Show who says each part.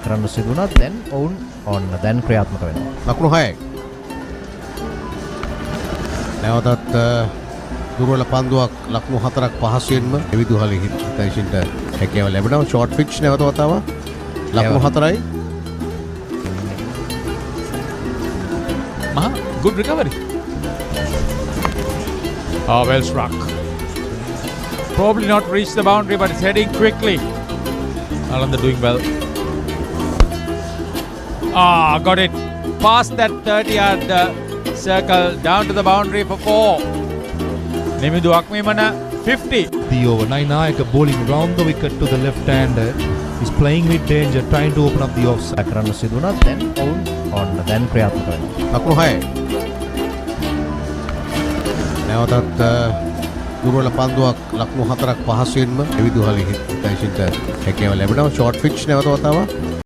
Speaker 1: කරන්න සිදුණා. දැන් ඔවුන් ඔන්න දැන් ක්‍රියාත්මක වෙනවා.
Speaker 2: ලකුණු 6යි. නැවතත් දුර්වල පන්දුවක් ලකුණු 4ක් පහසුවෙන්ම විදුහලේ හිතයිසින්ට හැකියාව ලැබෙනවා. ෂෝට් පිච් නැවත වතාවක් ලකුණු 4යි.
Speaker 3: Good recovery. Oh, well struck. Probably not reached the boundary, but it's heading quickly. Nalanda doing well. Got it. Past that 30-yard circle, down to the boundary for 4. Nimidu Akmimana, 50.
Speaker 4: The over. Nainayaka bowling round the wicket to the left-hander. He's playing with danger, trying to open up the offside.
Speaker 1: කරන්න සිදුණා. දැන් ඔවුන් ඔන්න දැන් ක්‍රියාත්මක වෙනවා.
Speaker 2: ලකුණු 6යි. නැවතත් දුර්වල පන්දුවක් ලකුණු 4ක් පහසුවෙන්ම විදුහලේ හිතයිසින්ට හැකියාව ලැබෙනවා. ෂෝට් පිච් නැවත වතාවක්